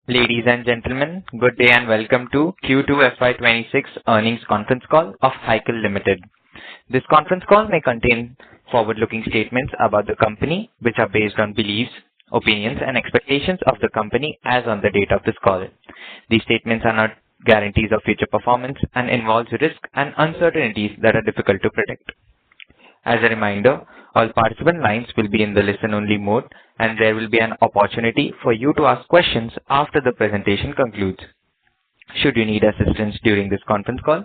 Ladies and gentlemen, good day and welcome to Q2 FY26 earnings conference call of Hikal Limited. This conference call may contain forward-looking statements about the company, which are based on beliefs, opinions, and expectations of the company as on the date of this call. These statements are not guarantees of future performance and involve risks and uncertainties that are difficult to predict. As a reminder, all participant lines will be in the listen-only mode, and there will be an opportunity for you to ask questions after the presentation concludes. Should you need assistance during this conference call,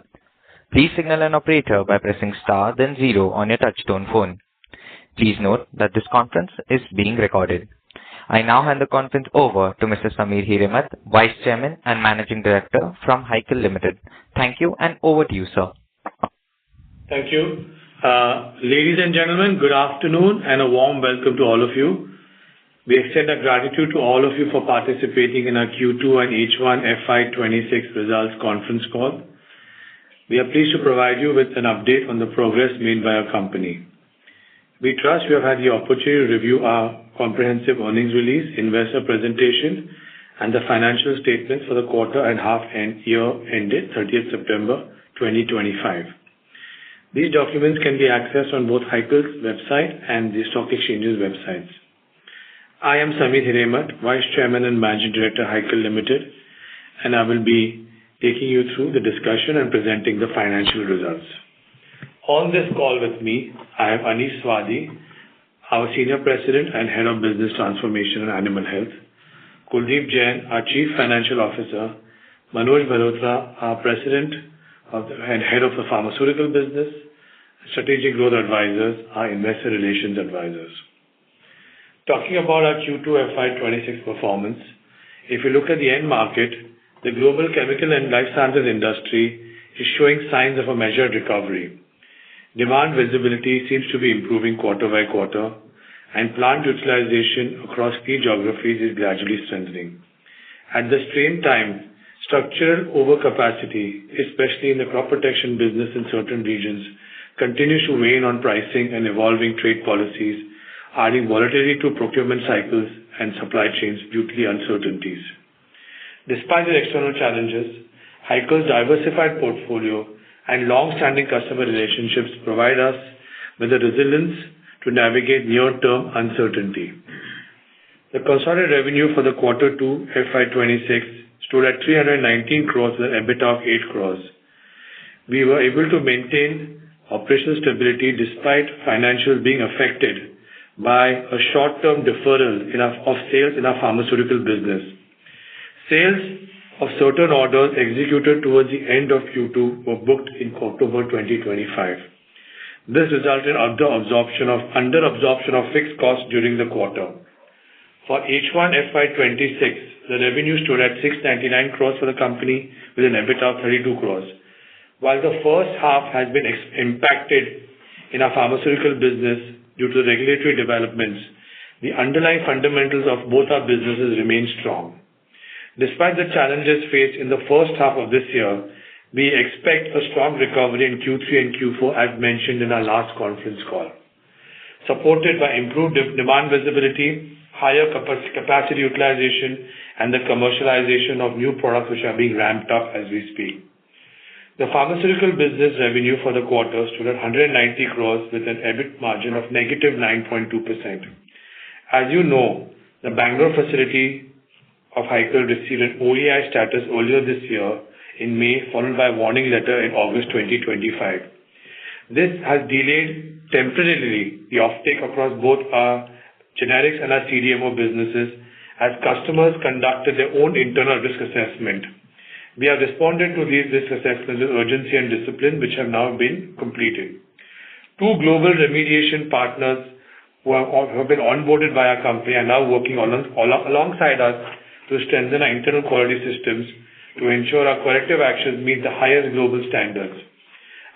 please signal an operator by pressing star then 0 on your touchtone phone. Please note that this conference is being recorded. I now hand the conference over to Mr. Samir Hiremat, Vice Chairman and Managing Director from Hikal Limited. Thank you, and over to you, sir. Thank you. Ladies and gentlemen, good afternoon and a warm welcome to all of you. We extend our gratitude to all of you for participating in our Q2 and H1 FY26 results conference call. We are pleased to provide you with an update on the progress made by our company. We trust you have had the opportunity to review our comprehensive earnings release, investor presentation, and the financial statements for the quarter and half-end year ended 30th September 2025. These documents can be accessed on both Hikal's website and the stock exchange's websites. I am Samir Hiremat, Vice Chairman and Managing Director, Hikal Limited, and I will be taking you through the discussion and presenting the financial results. On this call with me, I have Anish Swadi, our Senior President and Head of Business Transformation and Animal Health, Kuldeep Jain, our Chief Financial Officer, Manoj Bharotra, our President and Head of the Pharmaceutical Business, Strategic Growth Advisors, our Investor Relations Advisors. Talking about our Q2 FY26 performance, if you look at the end market, the global chemical and life sciences industry is showing signs of a measured recovery. Demand visibility seems to be improving quarter by quarter, and plant utilization across key geographies is gradually strengthening. At the same time, structural overcapacity, especially in the crop protection business in certain regions, continues to weigh on pricing and evolving trade policies, adding volatility to procurement cycles and supply chains due to the uncertainties. Despite the external challenges, Hikal's diversified portfolio and long-standing customer relationships provide us with the resilience to navigate near-term uncertainty. The consolidated revenue for the Quarter 2 FY26 stood at 319 crores with an EBITDA of 8 crores. We were able to maintain operational stability despite financials being affected by a short-term deferral of sales in our pharmaceutical business. Sales of certain orders executed towards the end of Q2 were booked in October 2025. This resulted in under-absorption of fixed costs during the quarter. For H1 FY26, the revenue stood at 699 crores for the company with an EBITDA of 32 crores. While the first half has been impacted in our pharmaceutical business due to regulatory developments, the underlying fundamentals of both our businesses remain strong. Despite the challenges faced in the first half of this year, we expect a strong recovery in Q3 and Q4 as mentioned in our last conference call, supported by improved demand visibility, higher capacity utilization, and the commercialization of new products which are being ramped up as we speak. The pharmaceutical business revenue for the quarter stood at 190 crores with an EBIT margin of negative 9.2%. As you know, the Bangalore facility of Hikal received an OAI status earlier this year in May, followed by a warning letter in August 2025. This has delayed temporarily the offtake across both our generics and our CDMO businesses as customers conducted their own internal risk assessment. We have responded to these risk assessments with urgency and discipline, which have now been completed. Two global remediation partners who have been onboarded by our company are now working alongside us to strengthen our internal quality systems to ensure our corrective actions meet the highest global standards.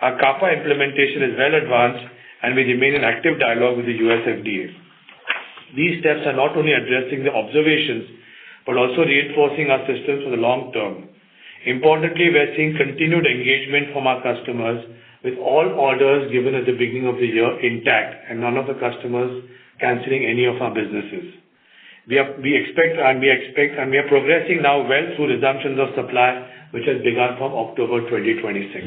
Our CAPA implementation is well advanced, and we remain in active dialogue with the US FDA. These steps are not only addressing the observations, but also reinforcing our systems for the long term. Importantly, we are seeing continued engagement from our customers with all orders given at the beginning of the year intact and none of the customers cancelling any of our businesses. We are progressing now well through resumptions of supply, which has begun from October 2026.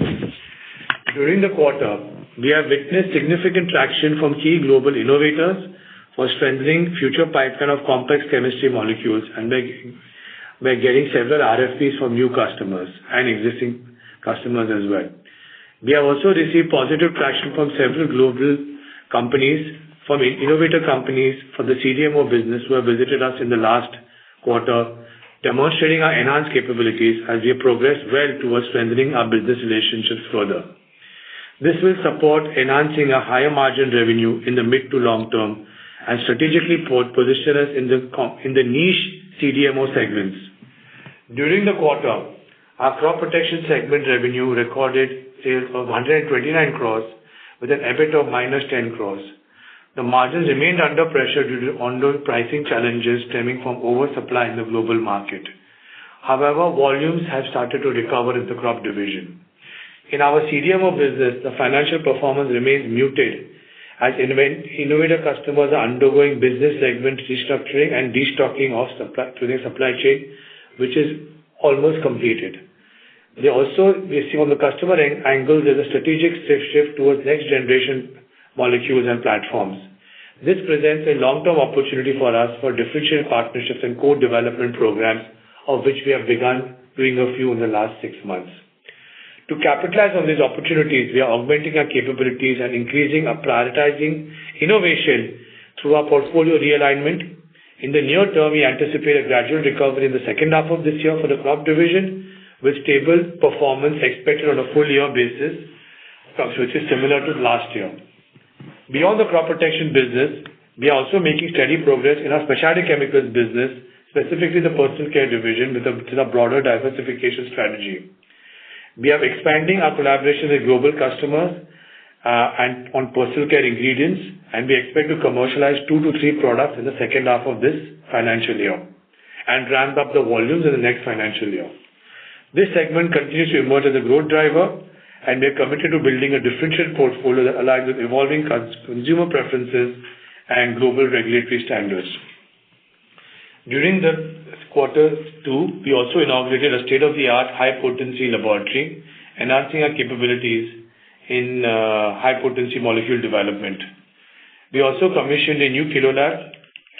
During the quarter, we have witnessed significant traction from key global innovators for strengthening future pipeline of complex chemistry molecules, and we're getting several RFPs from new customers and existing customers as well. We have also received positive traction from several global companies, from innovator companies for the CDMO business who have visited us in the last quarter, demonstrating our enhanced capabilities as we have progressed well towards strengthening our business relationships further. This will support enhancing a higher margin revenue in the mid to long term and strategically position us in the niche CDMO segments. During the quarter, our crop protection segment revenue recorded sales of 129 crores with an EBIT of -10 crores. The margins remained under pressure due to ongoing pricing challenges stemming from oversupply in the global market. However, volumes have started to recover in the crop division. In our CDMO business, the financial performance remains muted as innovator customers are undergoing business segment restructuring and destocking of supply chain, which is almost completed. We see on the customer angle, there's a strategic shift towards next generation molecules and platforms. This presents a long-term opportunity for us for differentiated partnerships and co-development programs, of which we have begun doing a few in the last 6 months. To capitalize on these opportunities, we are augmenting our capabilities and prioritizing innovation through our portfolio realignment. In the near term, we anticipate a gradual recovery in the second half of this year for the crop division, with stable performance expected on a full year basis, which is similar to last year. Beyond the crop protection business, we are also making steady progress in our specialty chemicals business, specifically the personal care division, with a broader diversification strategy. We are expanding our collaboration with global customers and on personal care ingredients, and we expect to commercialize 2 to 3 products in the second half of this financial year and ramp up the volumes in the next financial year. This segment continues to emerge as a growth driver, and we are committed to building a differentiated portfolio that aligns with evolving consumer preferences and global regulatory standards. During the Q2, we also inaugurated a state-of-the-art high-potency laboratory, enhancing our capabilities in high-potency molecule development. We also commissioned a new kilo lab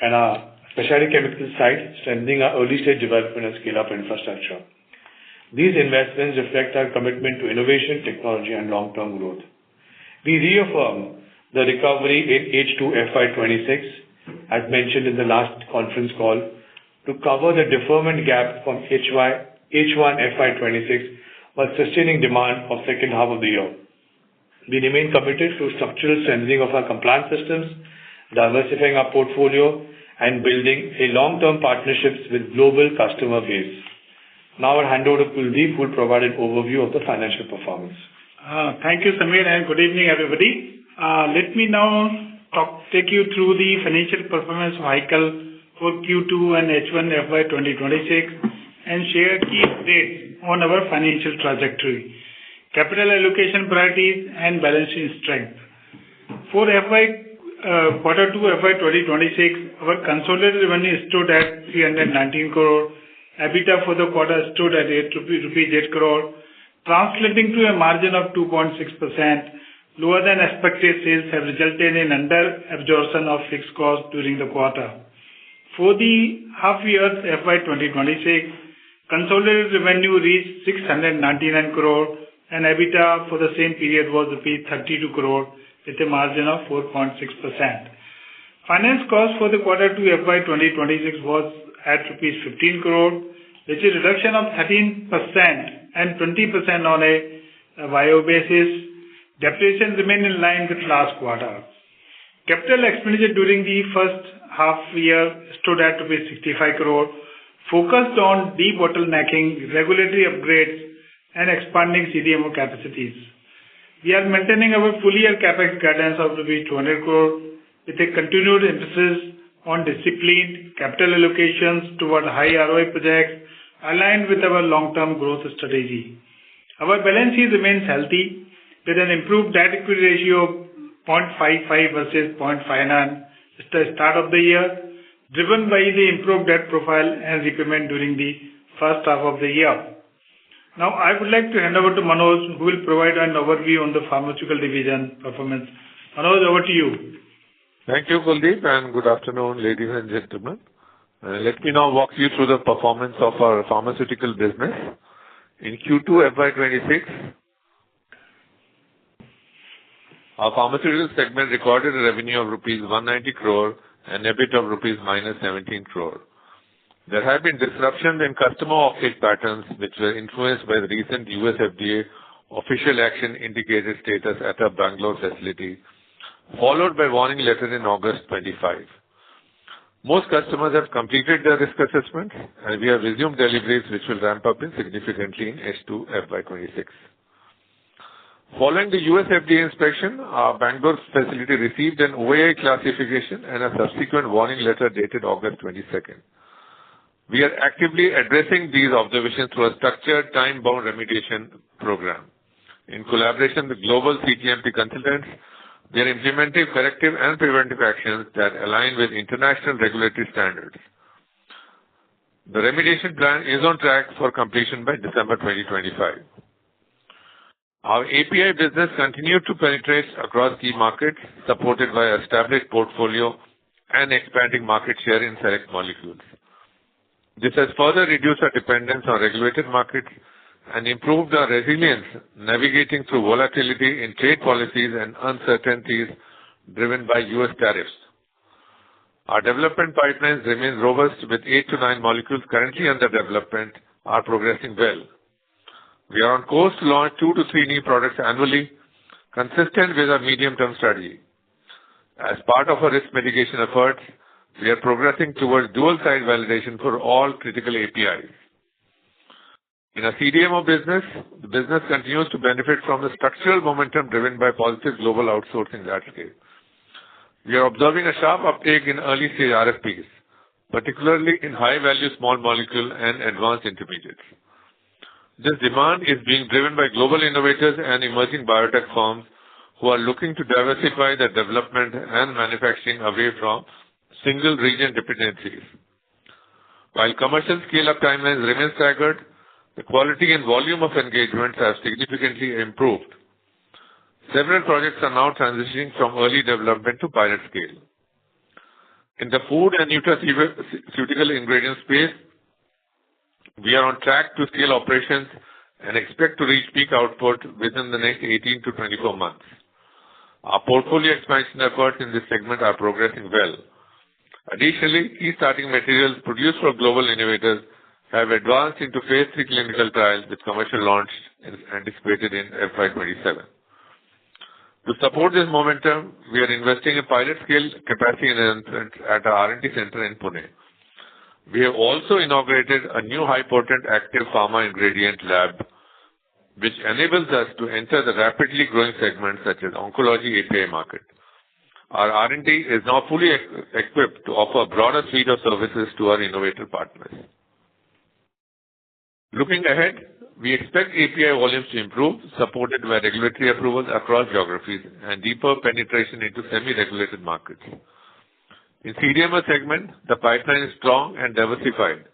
and our specialty chemical site, strengthening our early-stage development and scale-up infrastructure. These investments reflect our commitment to innovation, technology, and long-term growth. We reaffirm the recovery in H2 FY26, as mentioned in the last conference call, to cover the deferment gap from H1 FY26 while sustaining demand of second half of the year. We remain committed to structural strengthening of our compliance systems, diversifying our portfolio, and building a long-term partnerships with global customer base. Now I'll hand over to Kuldeep, who will provide an overview of the financial performance. Thank you, Samir, and good evening, everybody. Let me now take you through the financial performance of Hikal for Q2 and H1 FY 2026 and share key updates on our financial trajectory, capital allocation priorities, and balance sheet strength. For Q2 FY 2026, our consolidated revenue stood at 319 crore. EBITDA for the quarter stood at 8 crore, translating to a margin of 2.6%. Lower than expected sales have resulted in under absorption of fixed costs during the quarter. For the half year FY 2026, consolidated revenue reached 699 crore and EBITDA for the same period was rupees 32 crore with a margin of 4.6%. Finance cost for the Q2 FY 2026 was at rupees 15 crore, which is a reduction of 13% and 20% on a YOY basis. Depreciation remained in line with last quarter. Capital expenditure during the first half year stood at 65 crore, focused on debottlenecking, regulatory upgrades, and expanding CDMO capacities. We are maintaining our full year CapEx guidance of 200 crore with a continued emphasis on disciplined capital allocations toward high ROI projects aligned with our long-term growth strategy. Our balance sheet remains healthy with an improved debt equity ratio of 0.55 versus 0.59 at the start of the year. driven by the improved debt profile and repayment during the first half of the year. Now, I would like to hand over to Manoj, who will provide an overview on the pharmaceutical division performance. Manoj, over to you. Thank you, Kuldeep, and good afternoon, ladies and gentlemen. Let me now walk you through the performance of our pharmaceutical business. In Q2 FY26, our pharmaceutical segment recorded a revenue of rupees 190 crore and EBIT of rupees minus 17 crore. There have been disruptions in customer offtake patterns which were influenced by the recent US FDA official action indicated status at our Bangalore facility, followed by warning letter in August 25. Most customers have completed their risk assessment and we have resumed deliveries which will ramp up significantly in H2 FY26. Following the US FDA inspection, our Bangalore facility received an OAI classification and a subsequent warning letter dated August 22nd. We are actively addressing these observations through a structured time-bound remediation program. In collaboration with global CTMP consultants, we are implementing corrective and preventive actions that align with international regulatory standards. The remediation plan is on track for completion by December 2025. Our API business continued to penetrate across key markets, supported by an established portfolio and expanding market share in select molecules. This has further reduced our dependence on regulated markets and improved our resilience navigating through volatility in trade policies and uncertainties driven by US tariffs. Our development pipelines remain robust with 8 to 9 molecules currently under development are progressing well. We are on course to launch 2 to 3 new products annually, consistent with our medium-term strategy. As part of our risk mitigation efforts, we are progressing towards dual-site validation for all critical APIs. In our CDMO business, the business continues to benefit from the structural momentum driven by positive global outsourcing landscape. We are observing a sharp uptake in early-stage RFPs, particularly in high-value small molecule and advanced intermediates. This demand is being driven by global innovators and emerging biotech firms who are looking to diversify their development and manufacturing away from single region dependencies. While commercial scale-up timelines remain staggered, the quality and volume of engagements have significantly improved. Several projects are now transitioning from early development to pilot scale. In the food and nutraceutical ingredient space, we are on track to scale operations and expect to reach peak output within the next 18 to 24 months. Our portfolio expansion efforts in this segment are progressing well. Additionally, key starting materials produced for global innovators have advanced into phase 3 clinical trials with commercial launch anticipated in FY27. To support this momentum, we are investing in pilot scale capacity enhancement at our R&D center in Pune. We have also inaugurated a new high-potent active pharma ingredient lab, which enables us to enter the rapidly growing segments such as oncology API market. Our R&D is now fully equipped to offer a broader suite of services to our innovator partners. Looking ahead, we expect API volumes to improve, supported by regulatory approvals across geographies and deeper penetration into semi-regulated markets. In CDMO segment, the pipeline is strong and diversified,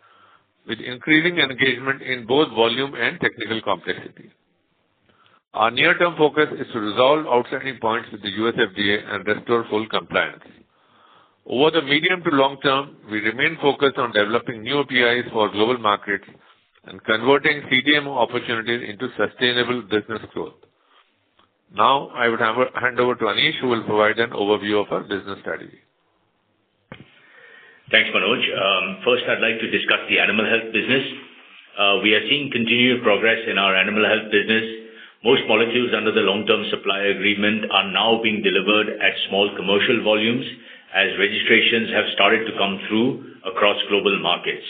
with increasing engagement in both volume and technical complexity. Our near-term focus is to resolve outstanding points with the US FDA and restore full compliance. Over the medium to long term, we remain focused on developing new APIs for global markets and converting CDMO opportunities into sustainable business growth. Now, I would hand over to Anish, who will provide an overview of our business strategy. Thanks, Manoj. First, I'd like to discuss the animal health business. We are seeing continued progress in our animal health business. Most molecules under the long-term supply agreement are now being delivered at small commercial volumes as registrations have started to come through across global markets.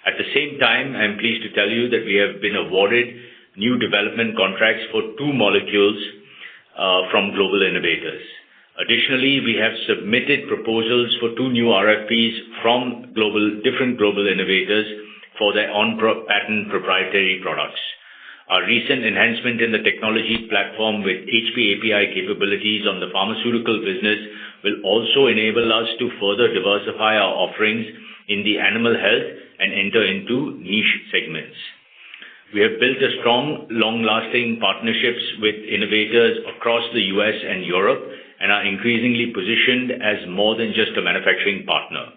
At the same time, I'm pleased to tell you that we have been awarded new development contracts for 2 molecules from global innovators. Additionally, we have submitted proposals for 2 new RFPs from different global innovators for their on-patent proprietary products. Our recent enhancement in the technology platform with HP API capabilities on the pharmaceutical business will also enable us to further diversify our offerings in the animal health and enter into niche segments. We have built a strong, long-lasting partnerships with innovators across the US and Europe and are increasingly positioned as more than just a manufacturing partner.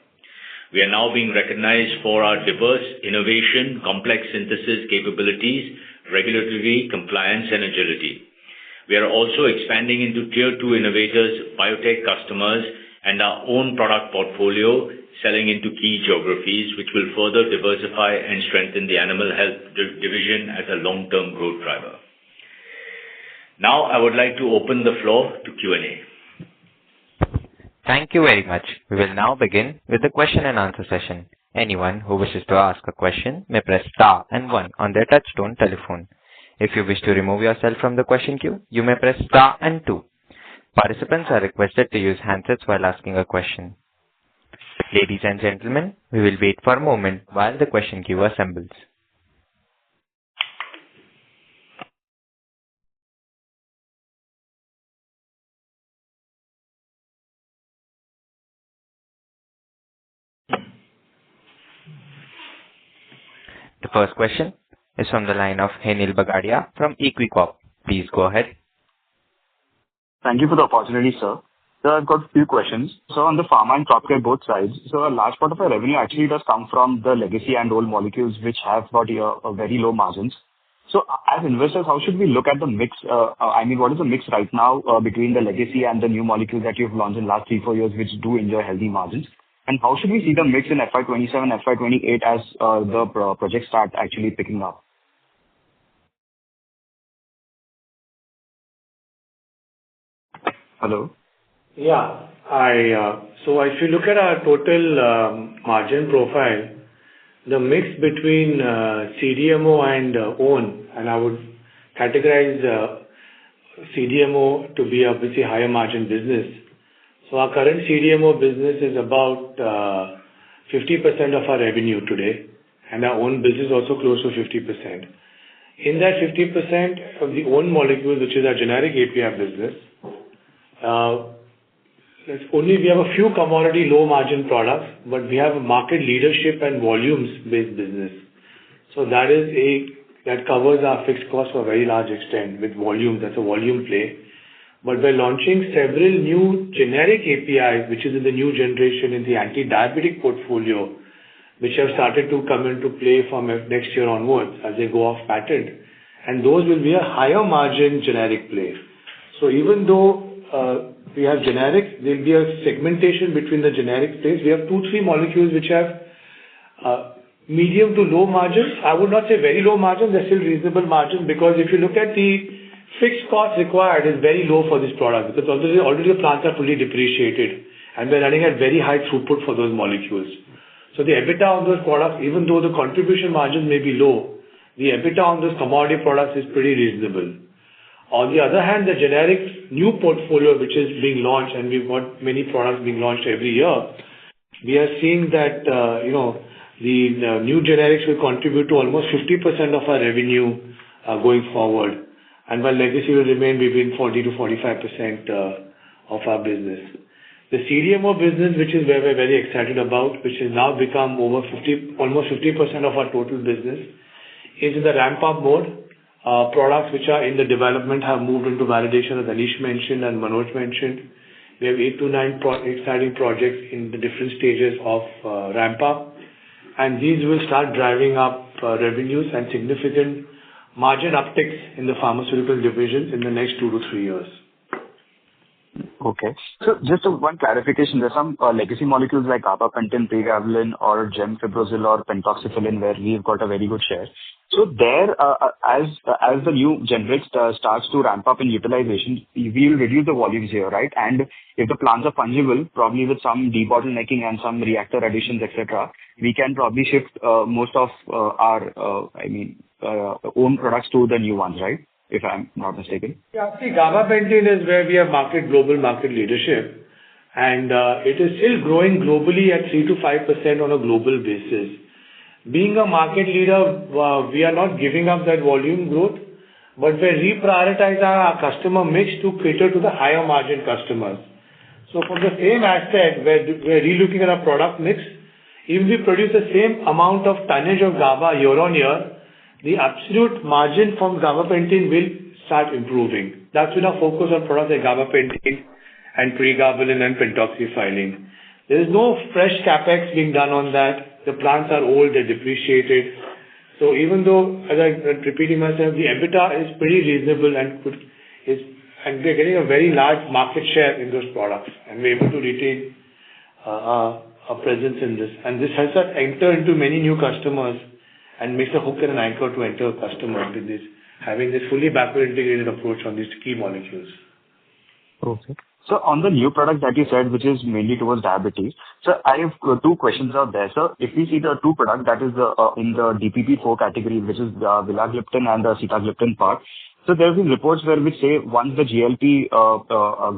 We are now being recognized for our diverse innovation, complex synthesis capabilities, regulatory compliance, and agility. We are also expanding into Tier 2 innovators, biotech customers, and our own product portfolio, selling into key geographies, which will further diversify and strengthen the animal health division as a long-term growth driver. Now, I would like to open the floor to Q&A. Thank you very much. We will now begin with the question and answer session. Anyone who wishes to ask a question may press star and 1 on their touchtone telephone. If you wish to remove yourself from the question queue, you may press star and 2. Participants are requested to use handsets while asking a question. Ladies and gentlemen, we will wait for a moment while the question queue assembles. The first question is from the line of Henil Bagadia from Equicorp. Please go ahead. Thank you for the opportunity, sir. So I've got a few questions. So on the pharma and crop care, both sides, so a large part of our revenue actually does come from the legacy and old molecules, which have got a very low margins. So as investors, how should we look at the mix? What is the mix right now between the legacy and the new molecules that you've launched in the last 3-4 years, which do enjoy healthy margins? And how should we see the mix in FY27, FY28 as the projects start actually picking up? Hello? Yeah. So if you look at our total margin profile, the mix between CDMO and own, and I would categorize CDMO to be obviously higher margin business. So our current CDMO business is about 50% of our revenue today, and our own business also close to 50%. In that 50% of the own molecule, which is our generic API business, we have a few commodity low margin products, but we have a market leadership and volumes based business. So that covers our fixed costs to a very large extent with volume. That's a volume play. But by launching several new generic APIs, which is in the new generation in the anti-diabetic portfolio, which have started to come into play from next year onwards as they go off patent, and those will be a higher margin generic play. So even though we have generics, there will be a segmentation between the generic space. We have 2-3 molecules which have medium to low margins. I would not say very low margins, they're still reasonable margins, because if you look at the fixed cost required is very low for this product, because already the plants are fully depreciated and we're running at very high throughput for those molecules. So the EBITDA on those products, even though the contribution margin may be low, the EBITDA on those commodity products is pretty reasonable. On the other hand, the generic new portfolio which is being launched, and we've got many products being launched every year, we are seeing that the new generics will contribute to almost 50% of our revenue going forward. And while legacy will remain between 40 to 45% of our business. The CDMO business, which is where we're very excited about, which has now become almost 50% of our total business, is in the ramp-up mode. Products which are in the development have moved into validation, as Anish mentioned and Manoj mentioned. We have 8 to 9 exciting projects in the different stages of ramp-up, and these will start driving up revenues and significant margin upticks in the pharmaceutical divisions in the next 2 to 3 years. Okay. So just one clarification, there's some legacy molecules like gabapentin, pregabalin, or gemfibrozil or pentoxifylline where we've got a very good share. So there, as the new generics starts to ramp up in utilization, we will reduce the volumes here, right? And if the plants are fungible, probably with some debottlenecking and some reactor additions, etc., we can probably shift most of our own products to the new ones, right? If I'm not mistaken. Yeah, see, gabapentin is where we have global market leadership, and it is still growing globally at 3 to 5% on a global basis. Being a market leader, we are not giving up that volume growth, but we reprioritize our customer mix to cater to the higher margin customers. So for the same asset, we're relooking at our product mix. If we produce the same amount of tonnage of GABA year on year, the absolute margin from gabapentin will start improving. That's been our focus on products like gabapentin and pregabalin and pentoxifylline. There is no fresh capex being done on that. The plants are old, they're depreciated. So even though, as I'm repeating myself, the EBITDA is pretty reasonable and we're getting a very large market share in those products, and we're able to retain a presence in this. And this helps us enter into many new customers and makes a hook and an anchor to enter a customer with this, having this fully backward integrated approach on these key molecules. Okay. So on the new product that you said, which is mainly towards diabetes, so I have two questions out there. So if we see the two products that is in the DPP-4 category, which is the vilagliptin and the sitagliptin part, so there have been reports where which say once the GLP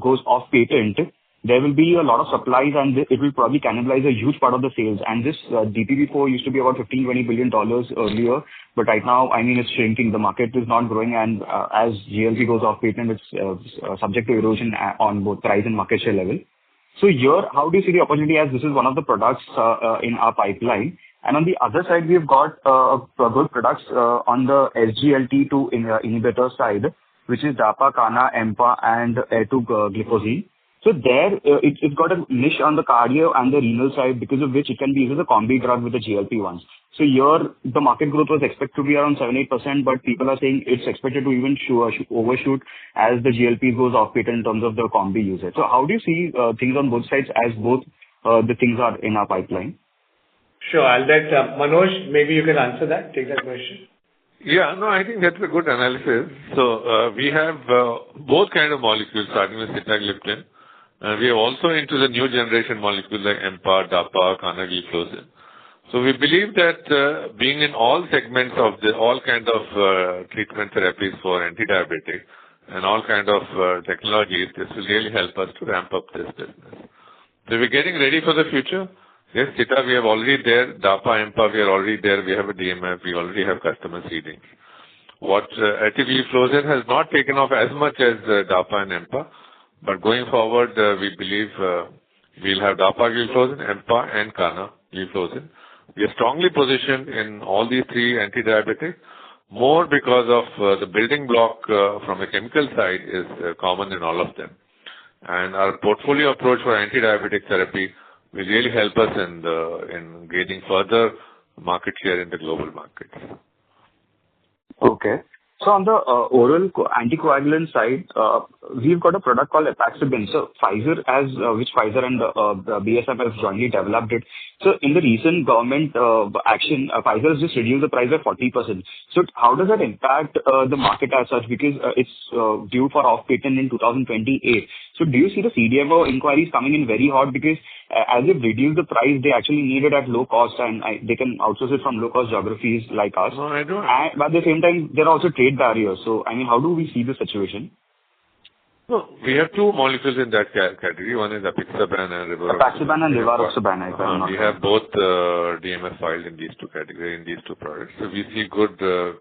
goes off patent, there will be a lot of supplies and it will probably cannibalize a huge part of the sales. And this DPP-4 used to be about $15-20 billion earlier, but right now, I mean, it's shrinking. The market is not growing, and as GLP goes off patent, it's subject to erosion on both price and market share level. So here, how do you see the opportunity, as this is one of the products in our pipeline? And on the other side, we've got good products on the SGLT2 inhibitor side, which is DAPA, CANA, EMPA, and Glyphosine. So there, it's got a niche on the cardio and the renal side, because of which it can be used as a combi drug with the GLP-1s. So here, the market growth was expected to be around 7-8%, but people are saying it's expected to even overshoot as the GLP goes off patent in terms of the combi usage. So how do you see things on both sides, as both the things are in our pipeline? Sure. I'll let Manoj, maybe you can answer that, take that question. Yeah, no, I think that's a good analysis. So we have both kind of molecules, starting with sitagliptin. We are also into the new generation molecules like EMPA, DAPA, CANA, Glyphosine. So we believe that being in all segments of all kind of treatment therapies for anti-diabetic and all kind of technologies, this will really help us to ramp up this business. So we're getting ready for the future. Yes, Sita, we are already there. DAPA, EMPA, we are already there. We have a DMF. We already have customer seedings. What Glyphosine has not taken off as much as DAPA and EMPA, but going forward, we believe we'll have DAPA Glyphosine, EMPA, and CANA Glyphosine. We are strongly positioned in all these three anti-diabetic, more because of the building block from a chemical side is common in all of them. And our portfolio approach for anti-diabetic therapy will really help us in gaining further market share in the global markets. Okay. So on the oral anticoagulant side, we've got a product called Apixaban. So which Pfizer and BASF have jointly developed it. So in the recent government action, Pfizer has just reduced the price by 40%. So how does that impact the market as such? Because it's due for off patent in 2028. So do you see the CDMO inquiries coming in very hot? Because as they've reduced the price, they actually need it at low cost, and they can outsource it from low cost geographies like us. No, I don't. But at the same time, there are also trade barriers. So, I mean, how do we see the situation? No, we have two molecules in that category. One is Apixaban and Rivaroxaban. Apixaban and Rivaroxaban. We have both DMF filed in these two categories, in these two products. So we see good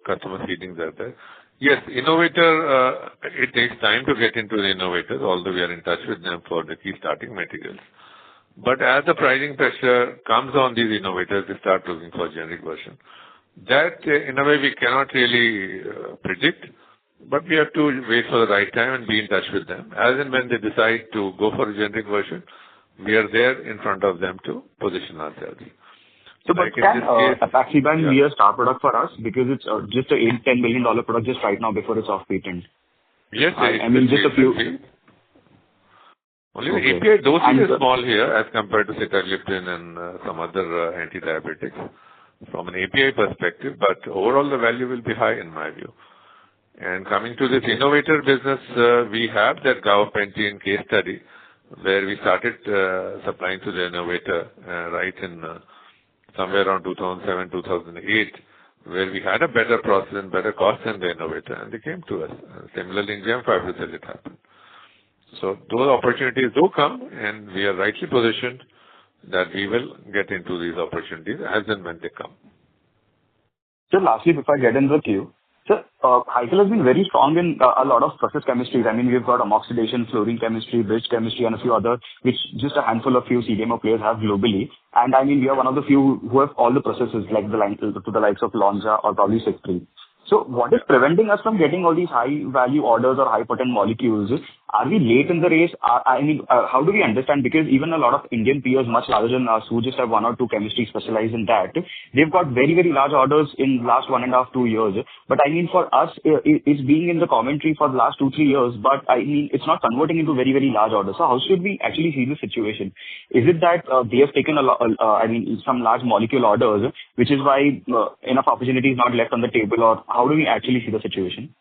customer seedings out there. Yes, innovator, it takes time to get into the innovators, although we are in touch with them for the key starting materials. But as the pricing pressure comes on these innovators, they start looking for generic version. That, in a way, we cannot really predict, but we have to wait for the right time and be in touch with them. As and when they decide to go for a generic version, we are there in front of them to position ourselves. So, but can Apixaban be a star product for us? Because it's just a $8-10 million product just right now before it's off patent. Yes, I mean, just a few. Only the API dosage is small here as compared to sitagliptin and some other anti-diabetics from an API perspective, but overall the value will be high in my view. And coming to this innovator business, we have that gabapentin case study where we started supplying to the innovator right in somewhere around 2007, 2008, where we had a better process and better cost than the innovator, and they came to us. Similarly, in gem fibrocell it happened. So those opportunities do come, and we are rightly positioned that we will get into these opportunities as and when they come. So lastly, before I get in the queue, so Hikal has been very strong in a lot of process chemistries. I mean, we've got oxidation, fluorine chemistry, bridge chemistry, and a few other, which just a handful of few CDMO players have globally. And I mean, we are one of the few who have all the processes like to the likes of Lonza or probably Sictri. So what is preventing us from getting all these high-value orders or high-potent molecules? Are we late in the race? How do we understand? Because even a lot of Indian peers, much larger than us, who just have one or two chemistries specialized in that, they've got very, very large orders in last 1.5, 2 years. But I mean, for us, it's being in the commentary for the last 2, 3 years, but I mean, it's not converting into very, very large orders. So how should we actually see the situation? Is it that they have taken some large molecule orders, which is why enough opportunity is not left on the table, or how do we actually see the situation?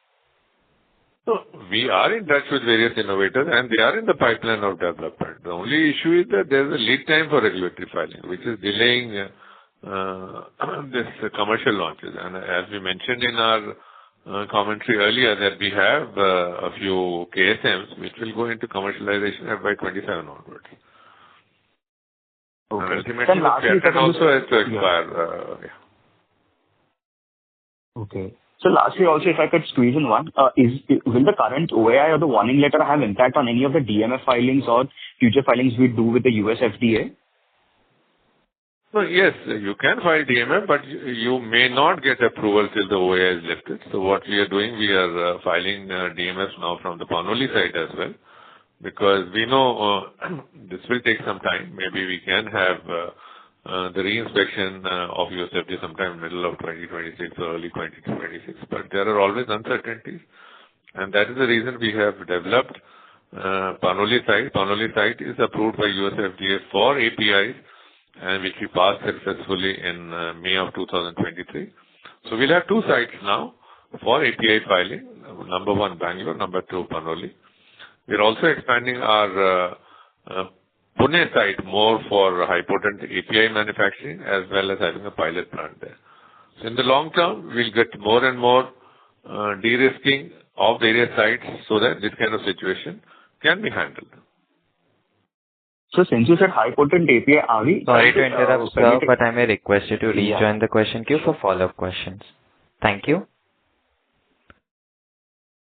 So we are in touch with various innovators and they are in the pipeline of development. The only issue is that there is a lead time for regulatory filing, which is delaying this commercial launches. And as we mentioned in our commentary earlier, that we have a few KSMs which will go into commercialization by 27 onwards. Okay. And ultimately, the patent also has to expire. Okay. So lastly, also, if I could squeeze in one, will the current OAI or the warning letter have impact on any of the DMF filings or future filings we do with the US FDA? No, yes, you can file DMF, but you may not get approval till the OAI is lifted. So what we are doing, we are filing DMFs now from the Panoli side as well, because we know this will take some time. Maybe we can have the reinspection of USFDA sometime in the middle of 2026 or early 2026, but there are always uncertainties, and that is the reason we have developed Panoli site. Panoli site is approved by USFDA for APIs, and which we passed successfully in May of 2023. So we'll have 2 sites now for API filing, number 1 Bangalore, number 2 Panoli. We're also expanding our Pune site more for high-potent API manufacturing as well as having a pilot plant there. So in the long term, we'll get more and more de-risking of various sites so that this kind of situation can be handled. So since you said high-potent API, are we... Sorry to interrupt, sir, but I may request you to rejoin the question queue for follow-up questions. Thank you.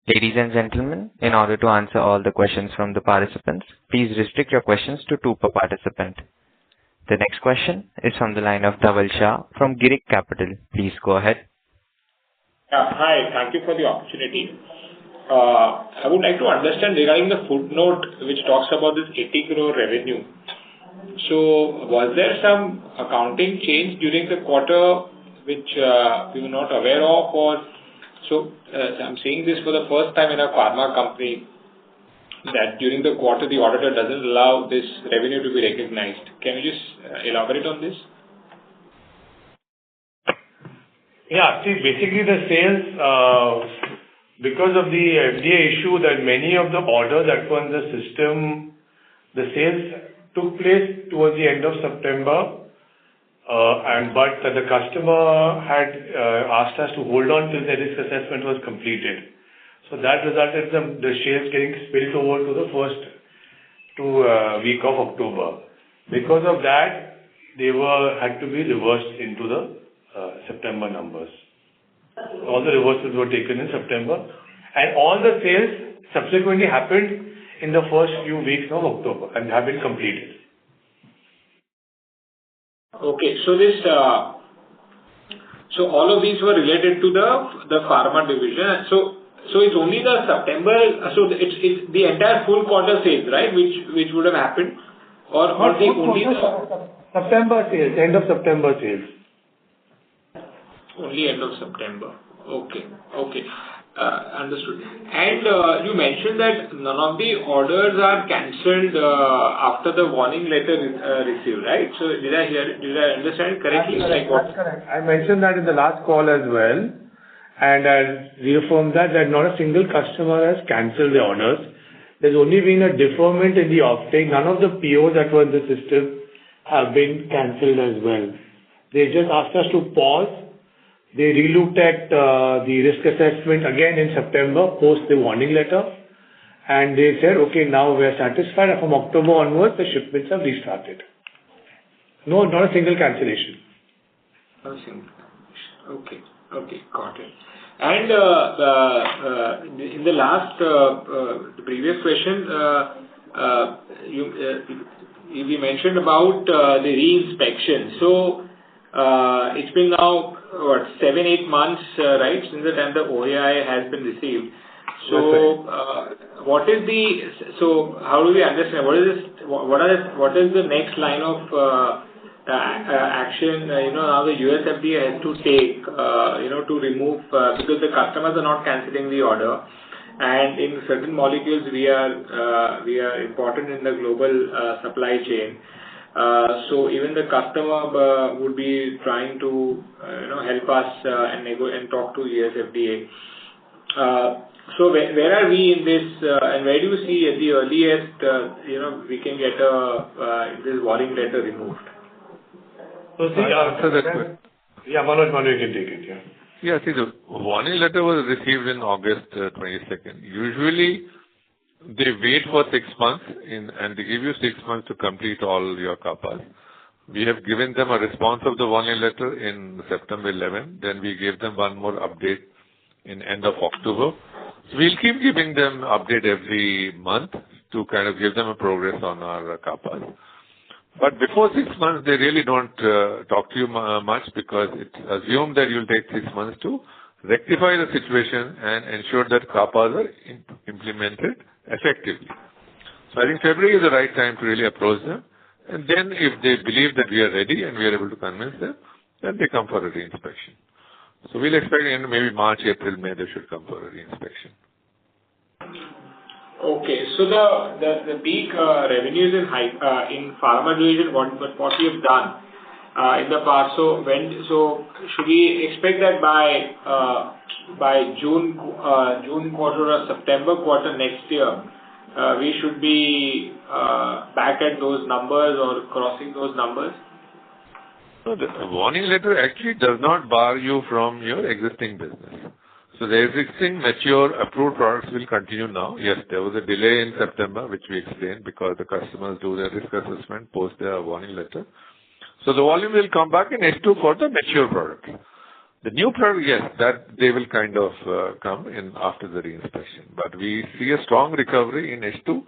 Ladies and gentlemen, in order to answer all the questions from the participants, please restrict your questions to 2 per participant. The next question is from the line of Dhaval Shah from Girik Capital. Please go ahead. Hi, thank you for the opportunity. I would like to understand regarding the footnote which talks about this 80 crore revenue. So, was there some accounting change during the quarter which we were not aware of, or so I'm saying this for the first time in a pharma company that during the quarter the auditor doesn't allow this revenue to be recognized. Can you just elaborate on this? Yeah, see, basically the sales, because of the FDA issue that many of the orders that were in the system, the sales took place towards the end of September. But the customer had asked us to hold on till the risk assessment was completed. So that resulted in the sales getting spilled over to the first week of October. Because of that, they had to be reversed into the September numbers. All the reversals were taken in September, and all the sales subsequently happened in the first few weeks of October and have been completed. Okay, so this, so all of these were related to the pharma division. So it's only the September. So it's the entire full quarter sales, right? Which would have happened, or the only September sales, end of September sales. Only end of September. Okay. Understood. And you mentioned that none of the orders are cancelled after the warning letter received, right? So did I understand correctly? That's correct. I mentioned that in the last call as well, and I reaffirmed that not a single customer has cancelled the orders. There's only been a deferment in the offtake. None of the POs that were in the system have been cancelled as well. They just asked us to pause. They relooked at the risk assessment again in September, post the warning letter, and they said, okay, now we're satisfied, and from October onwards, the shipments have restarted. No, not a single cancellation. Okay. Okay, got it. And in the last the previous question, you mentioned about the re-inspection. So it's been now what 7-8 months, right, since the time the OAI has been received. So what is how do we understand what is this? What is the next line of action, now the USFDA has to take, to remove, because the customers are not cancelling the order, and in certain molecules we are important in the global supply chain. So even the customer would be trying to, help us and talk to USFDA. So where are we in this, and where do you see at the earliest, we can get this warning letter removed? So see, Manoj, you can take it, Yeah, see, the warning letter was received in August 22nd. Usually, they wait for 6 months and they give you 6 months to complete all your CAPAs. We have given them a response of the warning letter in September 11. Then we gave them one more update in end of October. So we'll keep giving them update every month to kind of give them a progress on our CAPAs. But before 6 months, they really don't talk to you much because it's assumed that you'll take 6 months to rectify the situation and ensure that CAPAs are implemented effectively. So I think February is the right time to really approach them. And then if they believe that we are ready and we are able to convince them, then they come for a reinspection. So we'll expect in maybe March, April, May, they should come for a reinspection. Okay, so the peak revenues in pharma division, what we have done in the past. So should we expect that by June quarter or September quarter next year, we should be back at those numbers or crossing those numbers? No, the warning letter actually does not bar you from your existing business. So the existing mature approved products will continue now. Yes, there was a delay in September, which we explained because the customers do their risk assessment post their warning letter. So the volume will come back in H2 for the mature product. The new product, yes, that they will kind of come in after the reinspection. But we see a strong recovery in H2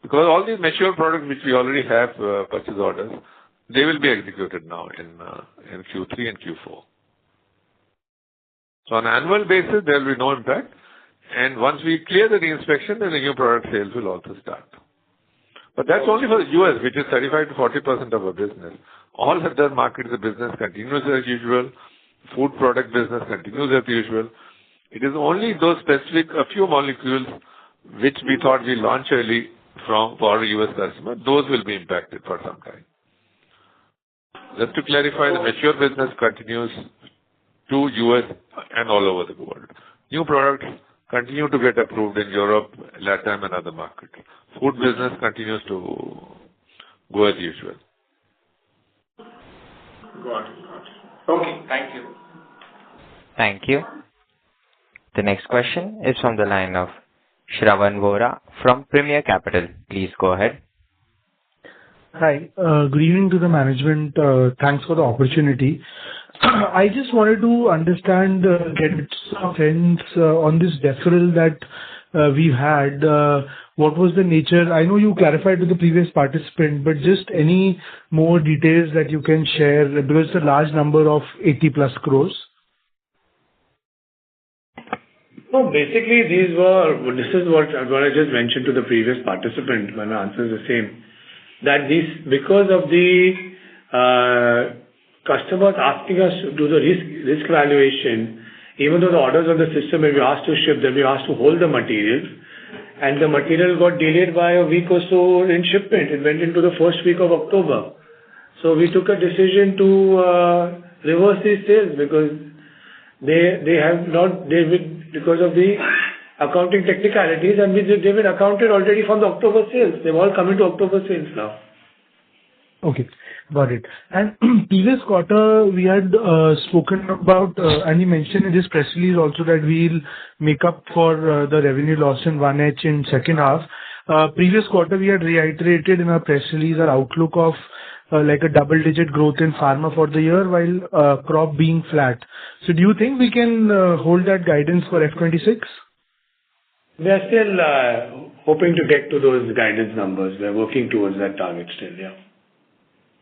because all these mature products which we already have purchase orders, they will be executed now in Q3 and Q4. So on an annual basis, there will be no impact. And once we clear the reinspection, then the new product sales will also start. But that's only for the US, which is 35 to 40% of our business. All other markets, the business continues as usual. Food product business continues as usual. It is only those specific, a few molecules which we thought we launch early for our US customer, those will be impacted for some time. Just to clarify, the mature business continues to US and all over the world. New products continue to get approved in Europe, Latin and other markets. Food business continues to go as usual. Got it. Okay, thank you. Thank you. The next question is from the line of Shravan Vora from Premier Capital. Please go ahead. Hi. Good evening to the management. Thanks for the opportunity. I just wanted to understand, get some sense on this deferral that we've had. What was the nature? I know you clarified to the previous participant, but just any more details that you can share, because it's a large number of 80 plus crores. No, basically this is what I just mentioned to the previous participant. My answer is the same. That this, because of the customers asking us to do the risk evaluation, even though the orders on the system, when we asked to ship them, we asked to hold the material, and the material got delayed by a week or so in shipment. It went into the first week of October. So we took a decision to reverse these sales because because of the accounting technicalities, and they've been accounted already from the October sales. They've all come into October sales now. Okay, got it. And previous quarter, we had spoken about, and you mentioned in this press release also that we'll make up for the revenue loss in 1H in second half. Previous quarter, we had reiterated in our press release our outlook of like a double-digit growth in pharma for the year while crop being flat. So do you think we can hold that guidance for F26? We are still hoping to get to those guidance numbers. We are working towards that target still, yeah.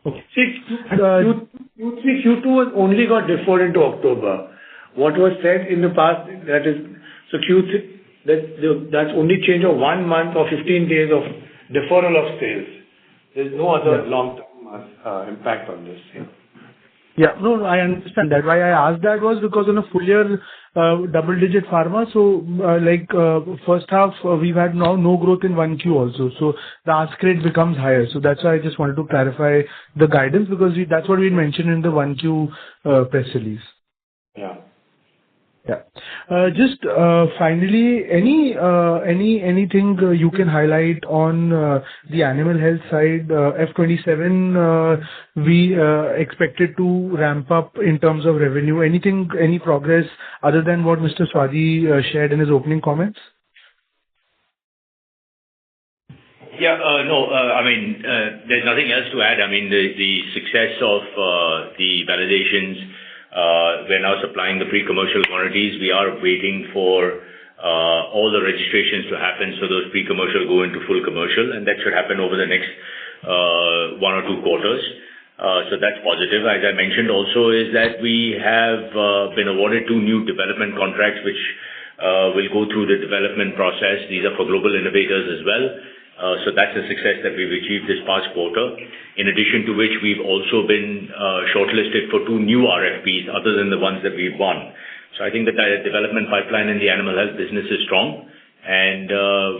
Okay. See, Q2 was only got deferred into October. What was said in the past, that is, so Q3, that's only change of 1 month or 15 days of deferral of sales. There's no other long-term impact on this. Yeah. Yeah. No, I understand that. Why I asked that was because on a full year, double-digit pharma, so, first half, we've had now no growth in 1Q also, so the ask rate becomes higher. So that's why I just wanted to clarify the guidance, because that's what we mentioned in the 1Q press release. Yeah. Yeah. Just finally, anything you can highlight on the animal health side? F27, we expected to ramp up in terms of revenue. Anything, any progress other than what Mr. Swati shared in his opening comments? Yeah, no, I mean, there's nothing else to add. I mean, the success of the validations, we're now supplying the pre-commercial quantities. We are waiting for all the registrations to happen, so those pre-commercial go into full commercial, and that should happen over the next 1 or 2 quarters. So that's positive. As I mentioned also, is that we have been awarded 2 new development contracts, which will go through the development process. These are for global innovators as well. So that's a success that we've achieved this past quarter. In addition to which, we've also been shortlisted for 2 new RFPs other than the ones that we've won. So I think the development pipeline in the animal health business is strong, and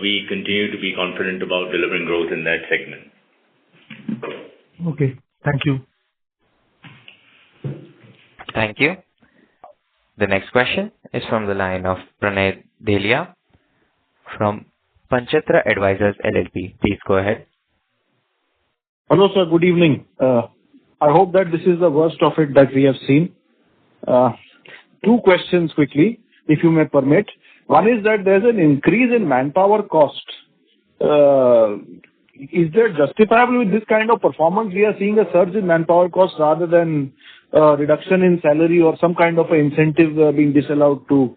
we continue to be confident about delivering growth in that segment. Okay. Thank you. Thank you. The next question is from the line of Pranay Delia from Panchatra Advisors LLP. Please go ahead. Hello, sir. Good evening. I hope that this is the worst of it that we have seen. 2 questions quickly, if you may permit. One is that there's an increase in manpower cost. Is that justifiable with this kind of performance? We are seeing a surge in manpower cost rather than reduction in salary or some kind of an incentive being disallowed to